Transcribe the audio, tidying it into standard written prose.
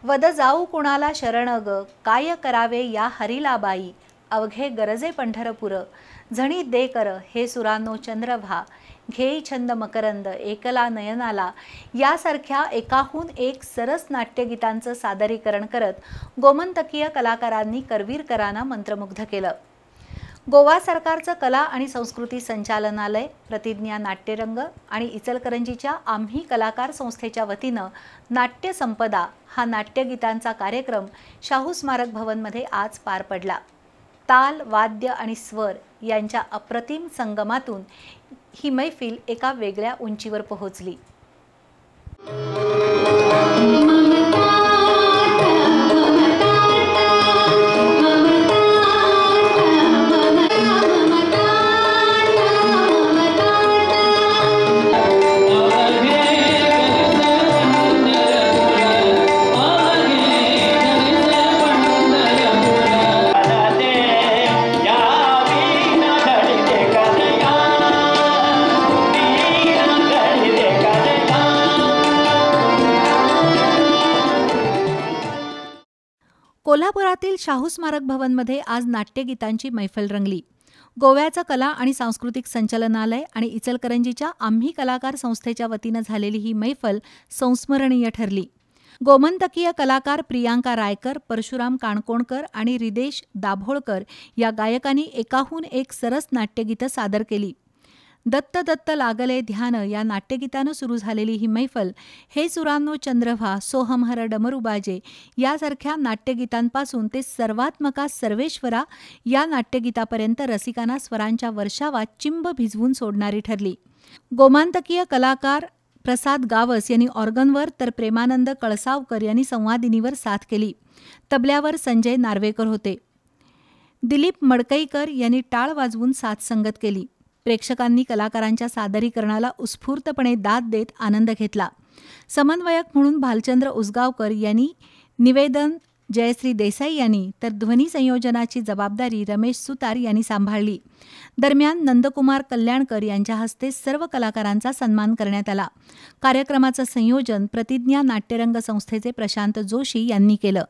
वद जाऊ कुणाला शरण ग, काय करावे या हरीला बाई, अवघे गरजे पंढरपुर, झणी दे कर हे सुरानो चंद्रभा, घेई छंद मकरंद एकला नयनाला, यासारख्या एकाहून एक सरस नाट्यगीतांचं सादरीकरण करत गोमंतकीय कलाकारांनी करवीरकरांना मंत्रमुग्ध केलं। गोवा सरकारचं कला आणि संस्कृती संचालनालय, प्रतिज्ञा नाट्यरंग आणि इचलकरंजीच्या आम्ही कलाकार संस्थेच्या वतीनं नाट्य संपदा हा नाट्यगीतांचा कार्यक्रम शाहू स्मारक भवनमध्ये आज पार पडला। ताल, वाद्य आणि स्वर यांच्या अप्रतिम संगमातून ही मैफिल एका वेगळ्या उंचीवर पोहोचली। कोल्हापुरातील शाहू स्मारक भवनमध्ये आज नाट्यगीतांची मैफल रंगली। गोव्याचं कला आणि सांस्कृतिक संचालनालय आणि इचलकरंजीच्या आम्ही कलाकार संस्थेच्या वतीनं झालेली ही मैफल संस्मरणीय ठरली। गोमंतकीय कलाकार प्रियांका रायकर, परशुराम काणकोणकर आणि रिदेश दाभोळकर या गायकांनी एकाहून एक सरस नाट्यगीतं सादर केली। दत्त दत्त लागले ध्यान या नाट्यगीतानं सुरू झालेली ही मैफल हे सुरांनो चंद्रभा, सोहमहर डमरुबाजे यासारख्या नाट्यगीतांपासून ते सर्वात्मका सर्वेश्वरा या नाट्यगीतापर्यंत रसिकांना स्वरांच्या वर्षावात चिंब भिजवून सोडणारी ठरली। गोमांतकीय कलाकार प्रसाद गावस यांनी ऑर्गनवर तर प्रेमानंद कळसावकर यांनी संवादिनीवर साथ केली। तबल्यावर संजय नार्वेकर होते। दिलीप मडकईकर यांनी टाळ वाजवून साथ संगत केली। प्रेक्षकांनी कलाकारांच्या सादरीकरणाला उत्स्फूर्तपणे दाद देत आनंद घेतला। समन्वयक म्हणून भालचंद्र उसगावकर यांनी निवेदन जयश्री देसाई यांनी तर ध्वनी संयोजनाची जबाबदारी रमेश सुतार यांनी सांभाळली। दरम्यान नंदकुमार कल्याणकर यांच्या हस्ते सर्व कलाकारांचा सन्मान करण्यात आला। कार्यक्रमाचं संयोजन प्रतिज्ञा नाट्यरंग संस्थेचे प्रशांत जोशी यांनी केलं।